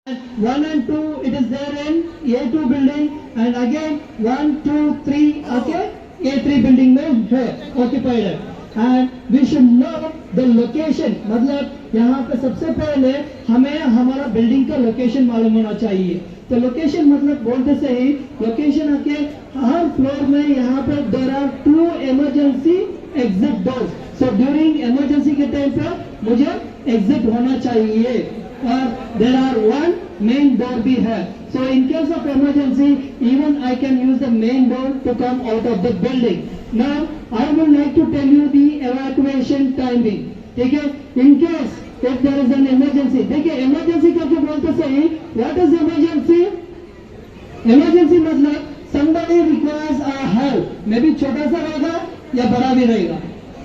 1 and 2 it is there in A2 building, and again 1 2 3 okay A3 building में है occupied है. And we should know the location. मतलब यहाँ पे सबसे पहले हमें हमारा बिल्डिंग का लोकेशन मालूम होना चाहिए. तो लोकेशन मतलब बोलते से ही लोकेशन आके हर फ्लोर में यहाँ पे there are 2 emergency exit doors. So during emergency के टाइम पे मुझे exit होना चाहिए. There are one main door भी है. So in case of emergency, even I can use the main door to come out of the building. Now I would like to tell you the evacuation timing. ठीक है? In case if there is an emergency, देखिए emergency करके बोलते सही. What is emergency? Emergency मतलब somebody requires a help. Maybe छोटा सा रहेगा या बड़ा भी रहेगा.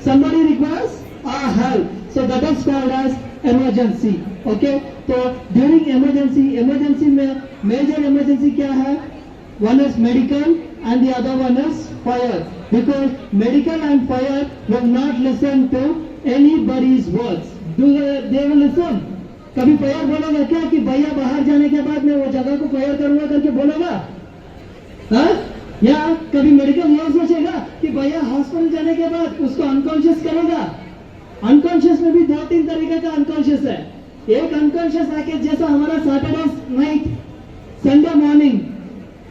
Somebody requires a help. So that is called as emergency. Okay? तो during emergency में major emergency क्या है? One is medical and the other one is fire. Because medical and fire will not listen to anybody's words. They will listen. कभी fire बोलेगा क्या कि भैया बाहर जाने के बाद मैं वो जगह को फायर करूंगा करके बोलेगा? हाँ? या कभी मेडिकल ये सोचेगा कि भैया हॉस्पिटल जाने के बाद उसको अनकॉन्शियस करेगा? अनकॉन्शियस में भी 2-3 तरीके का अनकॉन्शियस है. एक अनकॉन्शियस आके जैसा हमारा सैटरडे नाइट संडे मॉर्निंग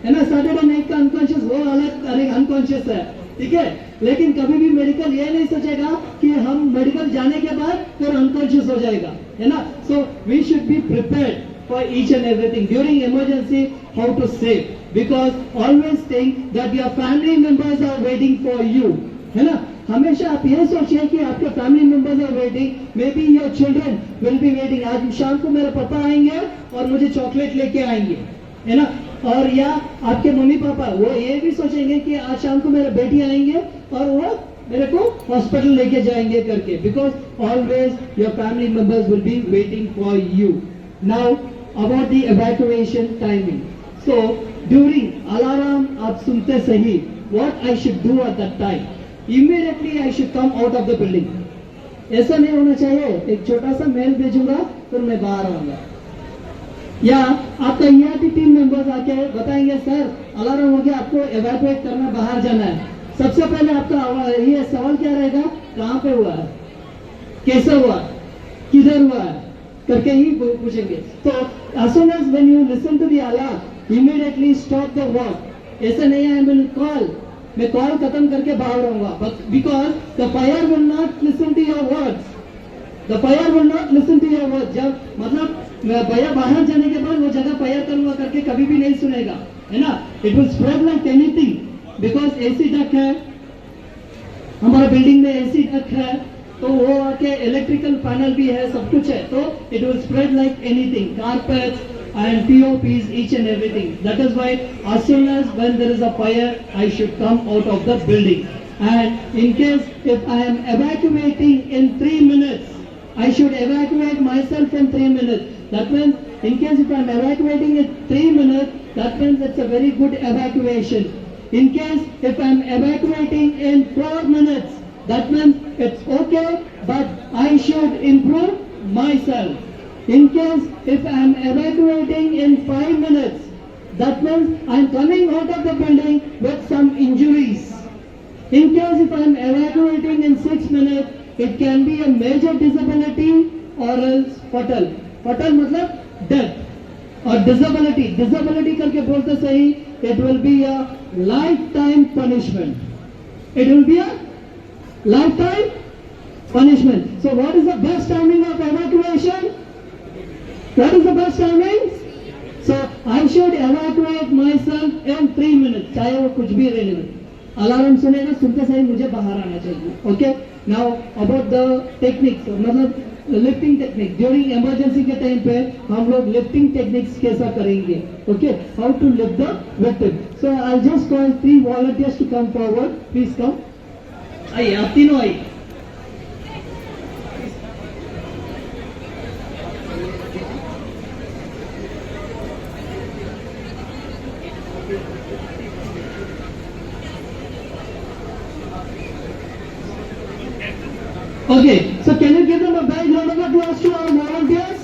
है ना, सैटरडे नाइट का अनकॉन्शियस वो अलग अनकॉन्शियस है. ठीक है? लेकिन कभी भी मेडिकल ये नहीं सोचेगा कि हम मेडिकल जाने के बाद फिर अनकॉन्शियस हो जाएगा, है ना. So we should be prepared for each and everything during emergency. How to save, because always think that your family members are waiting for you, है ना. हमेशा आप ये सोचिए कि आपके family members are waiting. Maybe your children will be waiting. आज शाम को मेरे पापा आएंगे और मुझे चॉकलेट लेके आएंगे, है ना. और या आपके मम्मी पापा वो ये भी सोचेंगे कि आज शाम को मेरे बेटी आएंगे और वो मेरे को हॉस्पिटल लेके जाएंगे करके. Because always your family members will be waiting for you. Now about the evacuation timing. So during alarm आप सुनते सही, what I should do at that time? Immediately I should come out of the building. ऐसा नहीं होना चाहिए एक छोटा सा मेल भेजूंगा फिर मैं बाहर आऊंगा. या आपका ERT टीम मेंबर्स आके बताएंगे सर अलार्म हो गया, आपको एवैक्यूएट करना, बाहर जाना है. सबसे पहले आपका ये सवाल क्या रहेगा? कहाँ पे हुआ है, कैसे हुआ, किधर हुआ है करके ही पूछेंगे. तो as soon as when you listen to the alarm, immediately stop the work. ऐसा नहीं है I will call, मैं कॉल खत्म करके बाहर रहूंगा. But because the fire will not listen to your words. The fire will not listen to your words. जब मतलब भैया बाहर जाने के बाद वो जगह फायर करूंगा करके कभी भी नहीं सुनेगा, है ना. It will spread like anything. Because AC duck है हमारा बिल्डिंग में, एसी डक है तो वो आके इलेक्ट्रिकल पैनल भी है, सब कुछ है. तो it will spread like anything. Carpet and POPs, each and everything. That is why as soon as when there is a fire, I should come out of the building. And in case if I am evacuating in 3 minutes, I should evacuate myself in 3 minutes. That means in case if I am evacuating in 3 minutes, that means it's a very good evacuation. In case if I am evacuating in 4 minutes, that means it's okay, but I should improve myself. In case if I am evacuating in 5 minutes, that means I am coming out of the building with some injuries. In case if I am evacuating in 6 minutes, it can be a major disability or else fatal. Fatal मतलब death. और disability, disability करके बोलते सही, it will be a lifetime punishment. It will be a lifetime punishment. So what is the best timing of evacuation? What is the best timing? So I should evacuate myself in 3 minutes. चाहे वो कुछ भी रहने में. Alarm सुनेगा, सुनते सही मुझे बाहर आना चाहिए. Okay? Now about the techniques, मतलब लिफ्टिंग टेक्निक. ड्यूरिंग इमरजेंसी के टाइम पे हम लोग लिफ्टिंग टेक्निक्स कैसा करेंगे? Okay? How to lift the victim. So I'll just call 3 volunteers to come forward. Please come. आइए, आप तीनों आइए. Okay, so can you give them a big round of applause to our volunteers?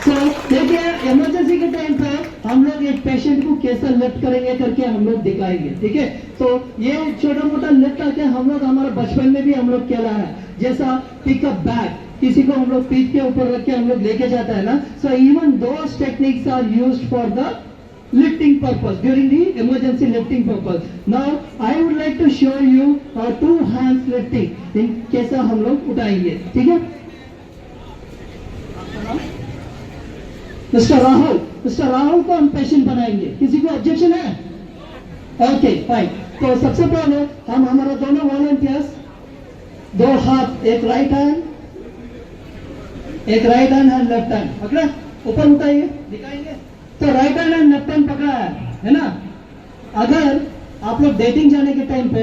So they देखिए emergency के time पे हम लोग एक पेशेंट को कैसे लिफ्ट करेंगे करके हम लोग दिखाएंगे, ठीक है। तो ये छोटा मोटा लिफ्ट आके हम लोग हमारे बचपन में भी हम लोग खेला है, जैसा पिकअप बैग, किसी को हम लोग पीठ के ऊपर रख के हम लोग लेके जाता है ना। So even those techniques are used for the lifting purpose during the emergency lifting purpose. Now I would like to show you two hands lifting, कैसा हम लोग उठाएंगे, ठीक है। मिस्टर राहुल को हम पेशेंट बनाएंगे, किसी को ऑब्जेक्शन है? Okay fine. तो सबसे पहले हम हमारा दोनों वॉलंटियर्स, दो हाथ, एक राइट हैंड लेफ्ट हैंड पकड़ा, ऊपर उठाइए, दिखाएंगे। तो right hand and left hand पकड़ा है ना। अगर आप लोग डेटिंग जाने के टाइम पे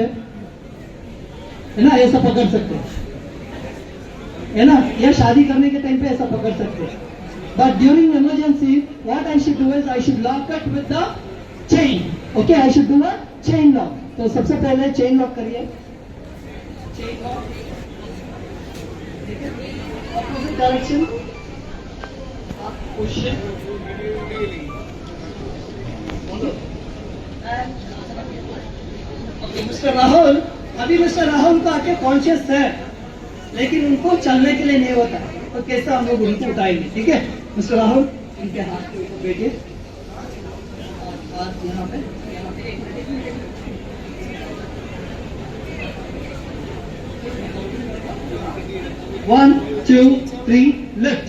है ना ऐसा पकड़ सकते है ना, या शादी करने के टाइम पे ऐसा पकड़ सकते हैं। But during emergency what I should do is I should lock it with the chain. Okay, I should do a chain lock. तो सबसे पहले चेन लॉक करिए, chain lock, opposite direction, push mister Rahul, अभी मिस्टर राहुल का आके conscious है लेकिन उनको चलने के लिए नहीं होता, तो कैसा हम लोग उनको उठाएंगे, ठीक है। मिस्टर राहुल इनके हाथ के ऊपर बैठिए, हाथ यहाँ पे, 1 2 3 lift.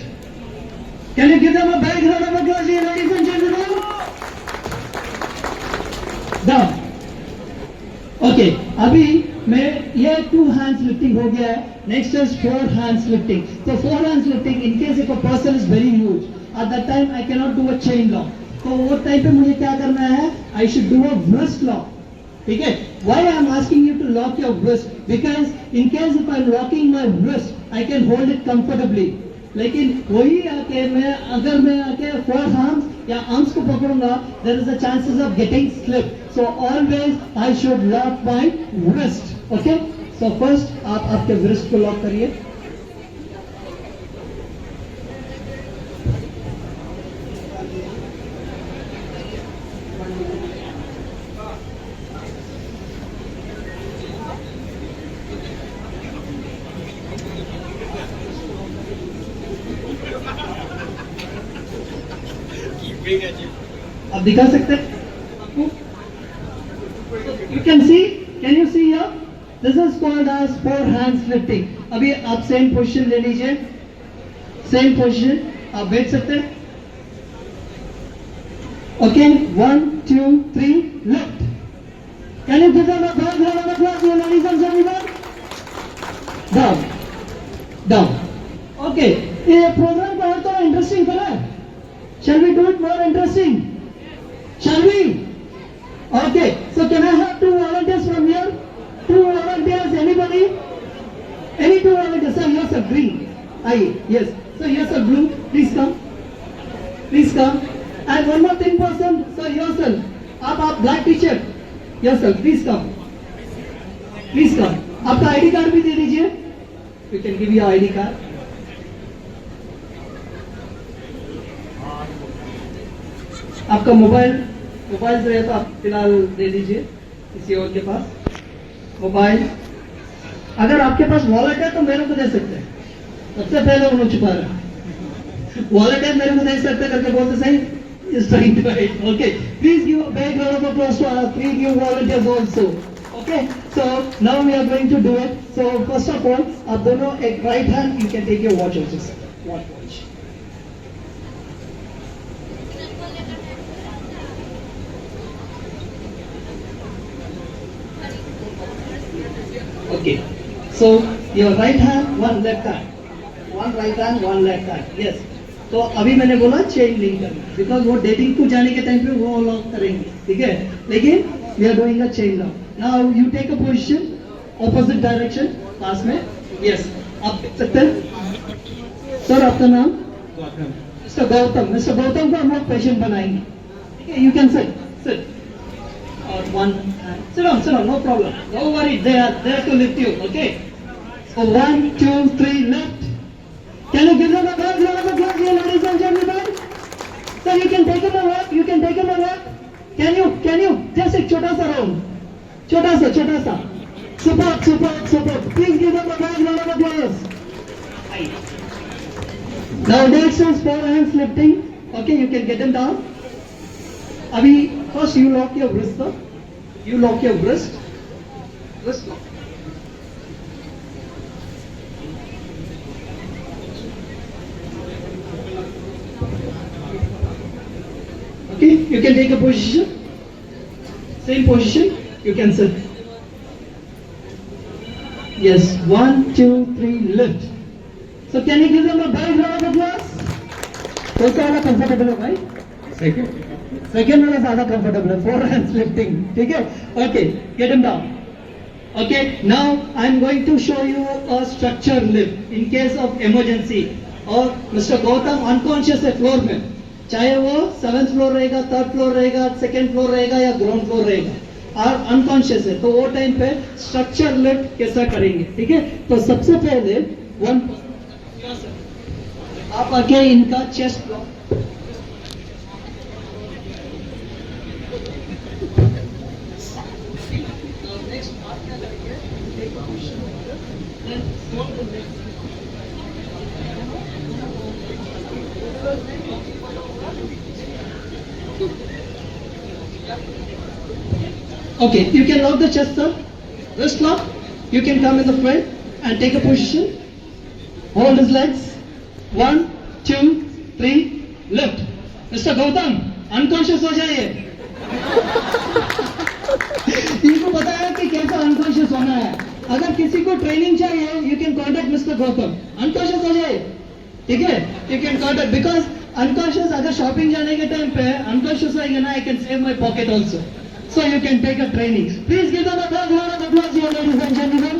Can you give them a big round of applause, ladies and gentlemen? Down. Okay, अभी मैं ये 2 hands lifting हो गया है, next is 4 hands lifting. So 4 hands lifting, in case if a person is very huge, at that time I cannot do a chain lock. तो वो time पे मुझे क्या करना है, I should do a wrist lock. ठीक है? Why I am asking you to lock your wrist? Because in case if I am locking my wrist, I can hold it comfortably. लेकिन वही आके अगर मैं आके 4 arms या arms को पकड़ूंगा, there is a chances of getting slip. So always I should lock my wrist. Okay? So first आप आपके wrist को lock करिए. आप दिखा सकते हैं आपको? You can see, can you see here? This is called as 4 hands lifting. अभी आप सेम पोजीशन ले लीजिए, सेम पोजीशन आप बैठ सकते हैं। Okay, 1 2 3 lift. Can you give them a big round of applause, ladies and gentlemen? Down, down. Okay, ये programme को और थोड़ा इंटरेस्टिंग करा है। Shall we do it more interesting? Shall we? Okay. So can I have 2 volunteers from here? 2 volunteers. Anybody? Any 2 volunteers? Sir, yes, sir. Green. Aye. Yes. So yes, sir. Blue. Please come. Please come. And one more thing, person. Sir, yourself. आप black t-shirt. Yourself. Please come. Please come. आपका ID card भी दे दीजिए. We can give you ID card. आपका mobile से है तो आप फिलहाल दे दीजिए किसी और के पास मोबाइल। अगर आपके पास वॉलेट है तो मेरे को दे सकते हैं। सबसे पहले उन्होंने छुपा रहा वॉलेट है मेरे को दे सकते करके बोलते सही is trying to write. Okay, please give a big round of applause to our 3 new volunteers also. Okay, so now we are going to do it. So first of all, आप दोनों एक right hand, you can take your watch also. Watch. Okay, so your right hand, one left hand, one right hand, one left hand. Yes. तो अभी मैंने बोला chain link करना, because वो dating को जाने के टाइम पे वो लॉक करेंगे, ठीक है। लेकिन we are doing a chain lock. Now you take a position opposite direction पास में। यस, आप देख सकते हैं। सर आपका नाम? मिस्टर गौतम। मिस्टर गौतम को हम लोग पेशेंट बनाएंगे, ठीक है। You can sit or one hand. Sit down, no problem. Don't worry, they are there to lift you, okay? So 1 2 3 lift. Can you give them a big round of applause, ladies and gentlemen? Sir, you can take him a walk. You can take him a walk. Can you? Just a छोटा सा round. छोटा सा. Superb. Please give them a big round of applause. Now next is 4 hands lifting. Okay, you can get them down. Abhi, first you lock your wrist up. You lock your wrist. Wrist lock. Okay, you can take a position. Same position, you can sit. Yes, 1, 2, 3, lift. So can you give them a big round of applause? कौन सा वाला comfortable है भाई? Second वाला ज़्यादा comfortable है. 4 hands lifting. ठीक है? Okay, get them down. Okay, now I'm going to show you a structure lift in case of emergency. और Mr. Gautam unconscious है floor में. चाहे वो 7th फ्लोर रहेगा, 3rd फ्लोर रहेगा, 2nd फ्लोर रहेगा या ग्राउंड फ्लोर रहेगा और अनकॉन्शियस है, तो वो टाइम पे स्ट्रक्चर लिफ्ट कैसा करेंगे. ठीक है, तो सबसे पहले आप आके इनका chest block Okay, you can lock the chest up, wrist lock. You can come in the front and take a position. Hold his legs. 1, 2, 3, lift. Mr. Gautam, unconscious हो जाइए. इनको पता है कि कैसा unconscious होना है. अगर किसी को ट्रेनिंग चाहिए, you can contact Mr. Gautam. Unconscious हो जाइए. ठीक है? You can contact because unconscious अगर शॉपिंग जाने के टाइम पे unconscious रहेंगे ना, I can save my pocket also. So you can take a training. Please give them a big round of applause here, ladies and gentlemen.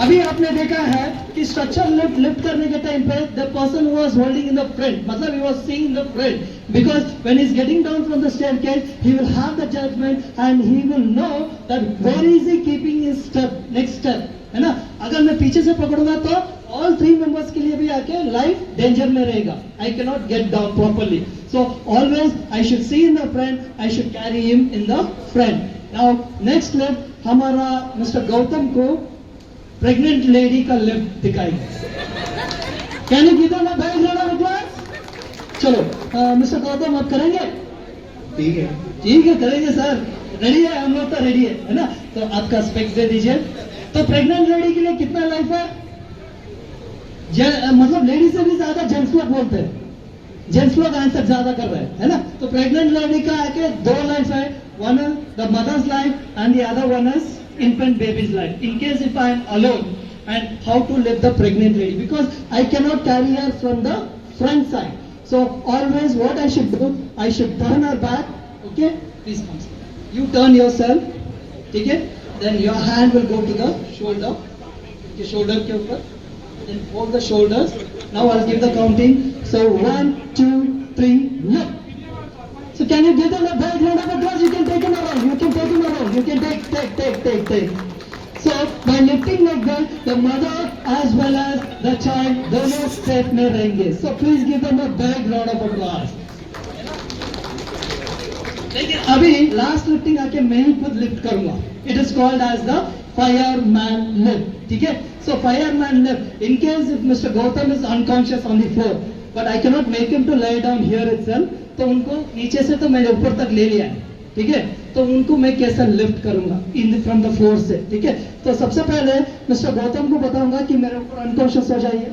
अभी आपने देखा है कि स्ट्रक्चर लिफ्ट करने के टाइम पे the person who was holding in the front, मतलब he was seeing in the front, because when he's getting down from the staircase, he will have the judgment and he will know that where is he keeping his step, next step, है ना. अगर मैं पीछे से पकड़ूंगा तो all 3 members के लिए भी आके लाइफ डेंजर में रहेगा. I cannot get down properly. So always I should see in the front, I should carry him in the front. Now next lift हमारा Mr. Gautam को प्रेग्नेंट लेडी का lift दिखाएंगे. Can you give them a big round of applause? चलो mister Gautam आप करेंगे? ठीक है करेंगे सर. रेडी है, हम लोग तो रेडी है ना. तो आपका स्पेक्स दे दीजिए. तो प्रेग्नेंट लेडी के लिए कितना लाइफ है? मतलब लेडी से भी ज्यादा जेंट्स लोग बोलते हैं. जेंट्स लोग आंसर ज्यादा कर रहे हैं, है ना. तो प्रेग्नेंट लेडी का आके 2 लाइफ है. One the mother's life and the other one is infant baby's life. In case if I am alone, and how to lift the pregnant lady, because I cannot carry her from the front side. So always what I should do, I should turn her back. Okay, please come. You turn yourself. Okay, then your hand will go to the shoulder. Okay, shoulder के ऊपर. Then fold the shoulders. Now I'll give the counting. So 1, 2, 3, lift. So can you give them a big round of applause? You can take him around. You can take him around. You can take. So by lifting like that, the mother as well as the child, दोनों safe में रहेंगे. So please give them a big round of applause. लेकिन अभी last lifting आके मैं ही खुद lift करूँगा. It is called as the fireman lift. ठीक है? So fireman lift. In case if Mr. Gautam is unconscious on the floor, but I cannot make him to lie down here itself. तो उनको नीचे से तो मैंने ऊपर तक ले लिया है. ठीक है, तो उनको मैं कैसा लिफ्ट करूंगा इन फ्रॉम द फ्लोर से. ठीक है, तो सबसे पहले मिस्टर गौतम को बताऊंगा कि मेरे ऊपर अनकॉन्शियस हो जाइए.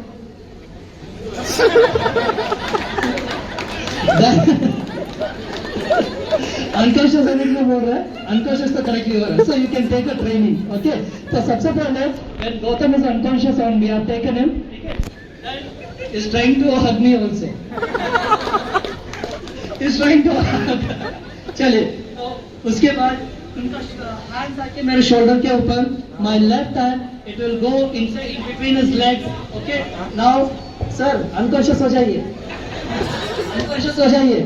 अनकॉन्शियस होने के लिए बोल रहा है, अनकॉन्शियस तो करेक्टली हो रहा है. So you can take a training. Okay, तो सबसे पहले when Gautam is unconscious on me, I have taken him. Is trying to hug me also. Is trying to hug. चलिए, तो उसके बाद उनका हैंड्स आके मेरे शोल्डर के ऊपर. My left hand it will go inside in between his legs. Okay, now sir unconscious हो जाइए. अनकॉन्शियस हो जाइए.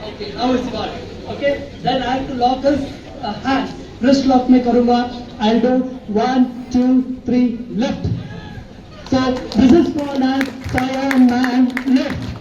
Okay, now it's got. Okay, then I have to lock his hand. Wrist lock में करूंगा. I will do 1, 2, 3 lift. So this is called as fireman lift.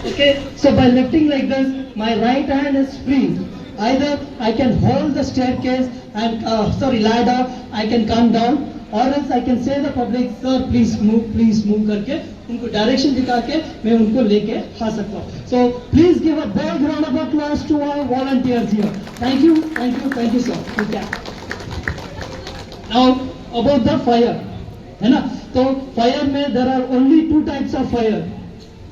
Okay, so by lifting like this, my right hand is free. Either I can hold the staircase and ladder, I can come down, or else I can say the public, sir, please move करके उनको direction दिखा के मैं उनको लेके आ सकता हूँ. So please give a big round of applause to our volunteers here. Thank you, sir. You can. Now about the fire, है ना? तो fire में there are only two types of fire.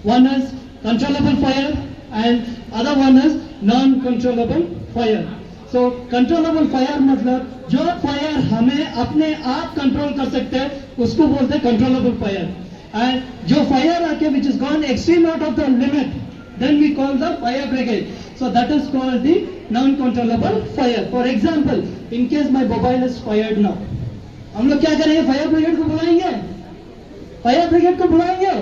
One is controllable fire and other one is non-controllable fire. So controllable fire मतलब जो fire हमें अपने आप control कर सकते हैं उसको बोलते हैं controllable fire. And जो fire आके which is gone extreme out of the limit, then we call the fire brigade. So that is called the non-controllable fire. For example, in case my mobile is fired now, हम लोग क्या करेंगे? Fire brigade को बुलाएंगे? Fire brigade को बुलाएंगे?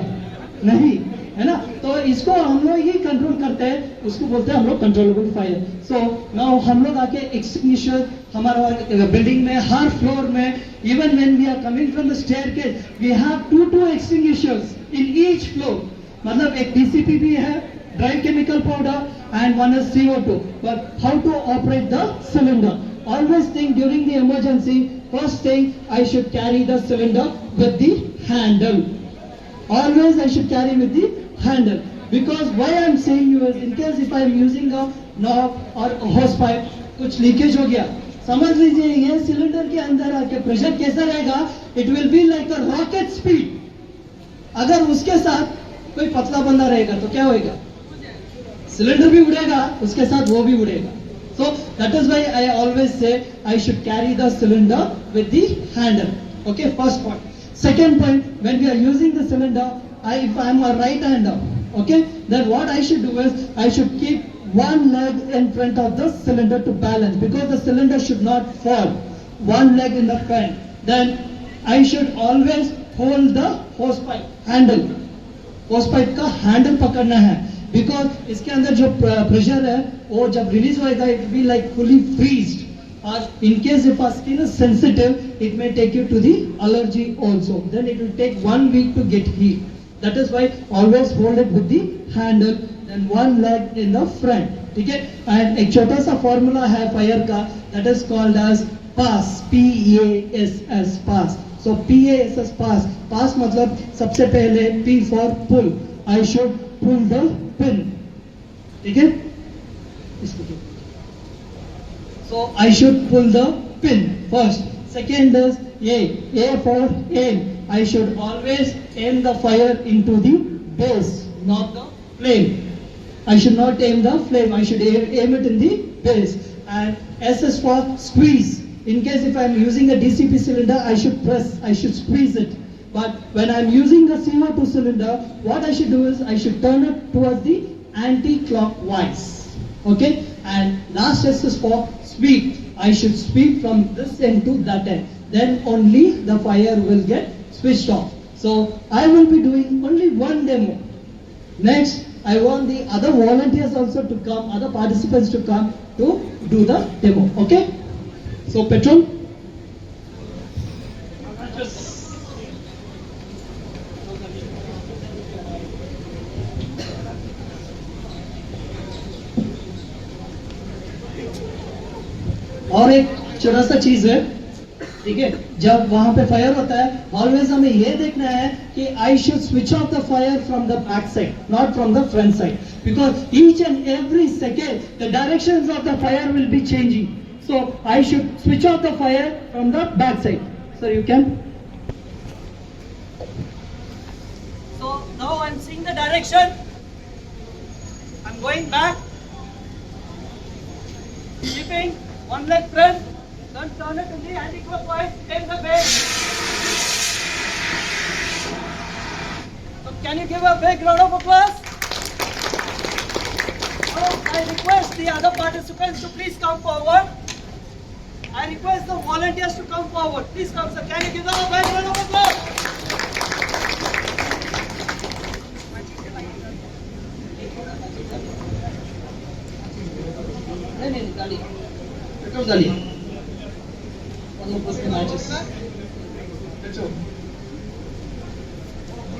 नहीं, है ना? तो इसको हम लोग ही कंट्रोल करते हैं, उसको बोलते हैं हम लोग कंट्रोलेबल फायर. सो नाउ हम लोग आके एक्सटिंग्विशर हमारा बिल्डिंग में हर फ्लोर में, even when we are coming from the staircase, we have two extinguishers in each floor. मतलब एक डीसीपी भी है, dry chemical powder, and one is CO2. But how to operate the cylinder? Always think during the emergency, first thing I should carry the cylinder with the handle. Always I should carry with the handle. Because why I am saying you is, in case if I am using a knob or a hose pipe, कुछ leakage हो गया, समझ लीजिए ये cylinder के अंदर आके pressure कैसा रहेगा? It will be like a rocket speed. अगर उसके साथ कोई पतला बंदा रहेगा तो क्या होएगा? सिलेंडर भी उड़ेगा, उसके साथ वो भी उड़ेगा. So that is why I always say I should carry the cylinder with the handle. Okay, first point. Second point, when we are using the cylinder, if I am a right-hander, okay, then what I should do is I should keep one leg in front of the cylinder to balance, because the cylinder should not fall. One leg in the front. Then I should always hold the hose pipe handle. Hose pipe का handle पकड़ना है. Because इसके अंदर जो pressure है वो जब release होएगा, it will be like fully freezed. Or in case if our skin is sensitive, it may take you to the allergy also. Then it will take 1 week to get healed. That is why always hold it with the handle, then one leg in the front. ठीक है? And एक छोटा सा formula है fire का, that is called as pass. P-A-S-S, pass. So P-A-S-S, pass. Pass मतलब सबसे पहले P for pull. I should pull the pin. ठीक है? इसको So I should pull the pin first. Second is A for aim. I should always aim the fire into the base, not the flame. I should not aim the flame. I should aim it in the base. And S is for squeeze. In case if I am using a DCP cylinder, I should press. I should squeeze it. But when I am using a CO2 cylinder, what I should do is I should turn it towards the anti-clockwise. Okay? And last S is for sweep. I should sweep from this end to that end. Then only the fire will get switched off. So I will be doing only one demo. Next, I want the other volunteers also to come, other participants to come to do the demo. Okay? So petrol. और एक छोटा सा चीज है, ठीक है, जब वहां पे फायर होता है, ऑलवेज हमें ये देखना है कि I should switch off the fire from the back side, not from the front side, because each and every second the directions of the fire will be changing. So I should switch off the fire from the back side. Sir you can. So now I'm seeing the direction. I'm going back. Keeping one leg front. Then turn it in the anti-clockwise. Take the base. So can you give a big round of applause? Now I request the other participants to please come forward. I request the volunteers to come forward. Please come, sir. Can you give them a big round of applause? Petrol डालिए. One more person matches. Petrol.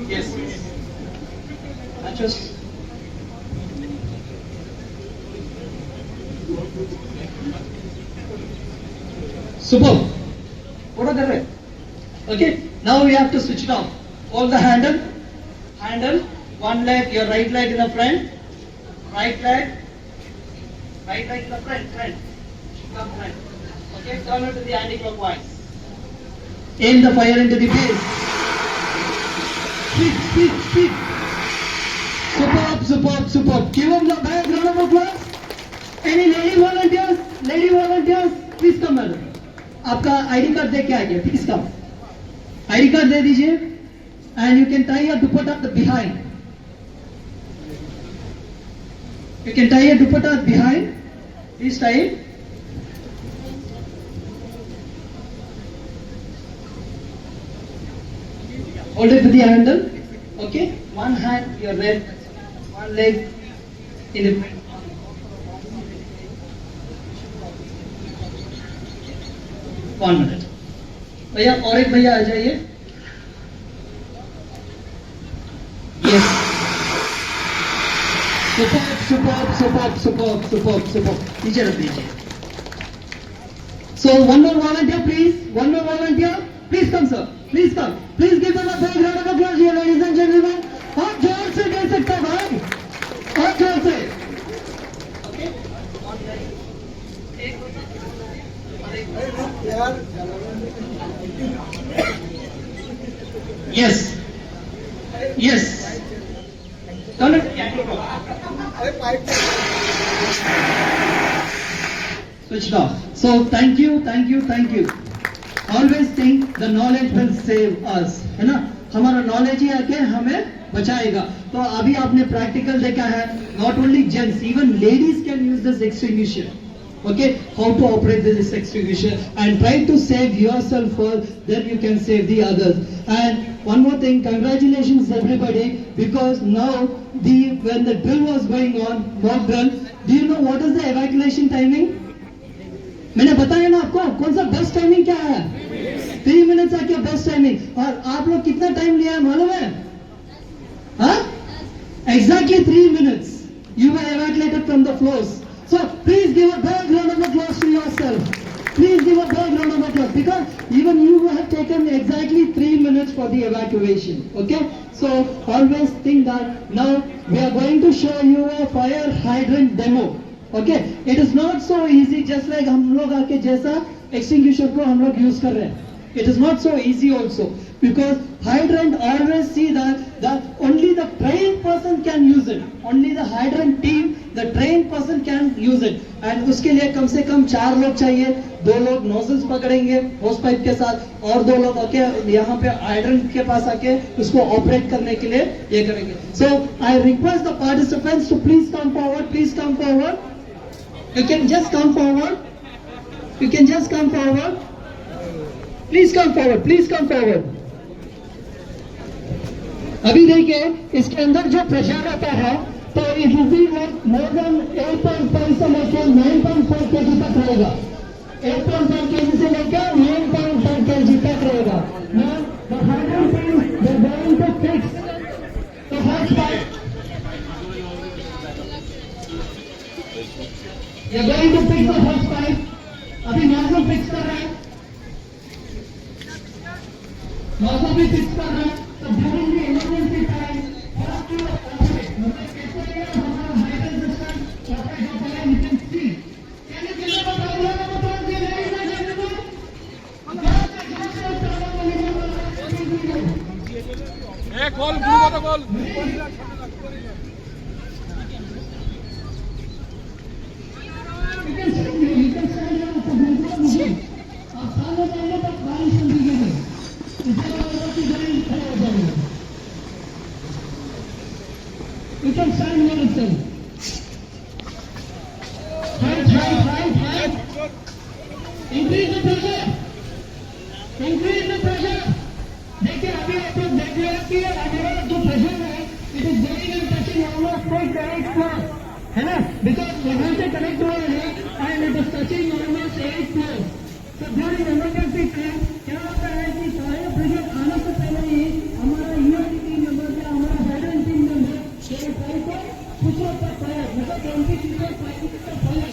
Yes. Matches. Superb. What are the Okay, now we have to switch it off. Hold the handle, one leg, your right leg in the front, right leg in the front, come front. Okay, turn it to the anti-clockwise. Aim the fire into the base. Speed. Superb. Give them the big round of applause. Any lady volunteers, please come madam. आपका ID card दे के आइए, please come. ID card दे दीजिए. And you can tie your dupatta behind. Please tie it. Hold it to the handle. Okay. One hand, your leg, one leg in the front. One minute. भैया और एक भैया आ जाइए. Yes. Superb. नीचे रख दीजिए. So one more volunteer, please. Please come, sir. Please come. Please give them a big round of applause here, ladies and gentlemen. आप जोर से दे सकते हैं भाई. आप जोर से. Okay. Yes. Turn it. Switch it off. So thank you. Always think the knowledge will save us. है ना? हमारा knowledge ही आके हमें बचाएगा. तो अभी आपने practical देखा है. Not only gents, even ladies can use this extinguisher. Okay, how to operate this extinguisher and try to save yourself first, then you can save the others. And one more thing, congratulations everybody, because now when the drill was going on, mock drill, do you know what is the evacuation timing? मैंने बताया ना आपको कौन सा best timing क्या है. 3 minutes है क्या बेस्ट टाइमिंग. और आप लोग कितना टाइम लिया है मालूम है? हाँ, exactly 3 minutes you were evacuated from the floors. So please give a big round of applause to yourself. Because even you have taken exactly 3 minutes for the evacuation. Okay, so always think that now we are going to show you a fire hydrant demo. Okay, it is not so easy, just like हम लोग आके जैसा extinguisher को हम लोग use कर रहे हैं. It is not so easy also, because hydrant always see that only the trained person can use it. Only the hydrant team, the trained person can use it. And उसके लिए कम से कम 4 लोग चाहिए. 2 लोग nozzles पकड़ेंगे hose pipe के साथ, और 2 लोग आके यहाँ पे hydrant के पास आके उसको ऑपरेट करने के लिए ये करेंगे. So I request the participants to please come forward. You can just come forward. Please come forward. अभी देखिए इसके अंदर जो प्रेशर आता है तो it will be like more than 8.5 से लेकर 9.4 kg तक रहेगा. 8.5 kg से लेकर 9.4 kg तक रहेगा. Now the hydrant team they're going to fix the hose pipe. You're going to fix the hose pipe. अभी nozzle fix कर रहे हैं. nozzle भी fix कर रहे हैं. So during the emergency time, first to operate. मतलब कैसे ये हमारा hydrant system operate होता है, you can see. Can you give them a round of applause, ladies and gentlemen? Call You can stand here itself. Height. Increase the pressure. देखिए अभी आप लोग देख रहे हैं कि हमारा जो प्रेशर है it is going and touching almost quite direct floor, है ना? Because यहाँ से connect हुआ है and it is touching almost 8 floors. So during emergency time क्या होता है कि सारे प्रेशर आने से पहले ही हमारा यूएनटी टीम मेंबर या हमारा हाइड्रेंट टीम मेंबर ये पाइप को पुश अप करता है, मतलब 20 फीट पाइप का follow.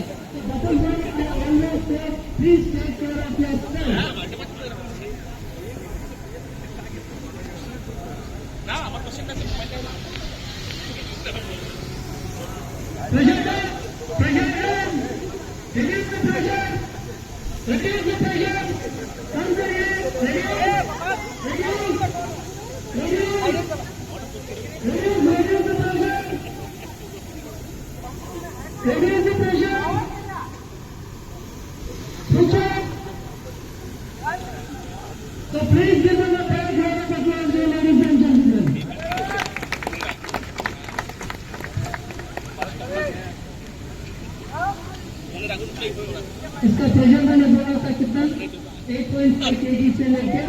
gentlemen, I always say, please take care of yourself. Pressure, reduce the pressure, reduce the pressure, come to here, reduce, reduce the pressure, reduce the pressure, switch off. So please give them a big round of applause, ladies and gentlemen. इसका pressure मैंने बोला था कितना 8.5 kg से लेकर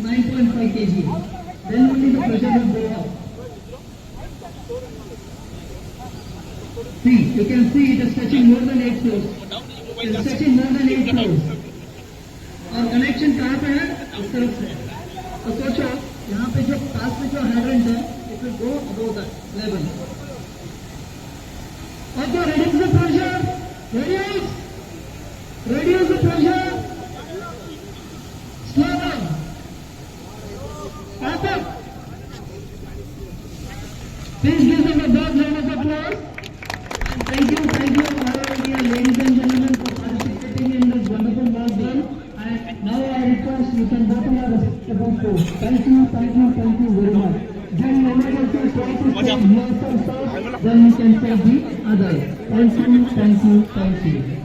9.5 kg. Then only the pressure will go up. See, you can see it is touching more than 8 floors. It is touching more than 8 floors. और connection कहाँ पे है? इस तरफ से. तो सोचो यहाँ पे जो पास में जो hydrant है, it will go above that level. Okay, reduce the pressure. Reduce the pressure. Slow down. Stop it. Please give them a big round of applause. And thank you, all dear ladies and gentlemen, for participating in this wonderful work done. And now I request you can go to your respective post. Thank you very much. Then emergency try to save yourself, then you can save the others. Thank you.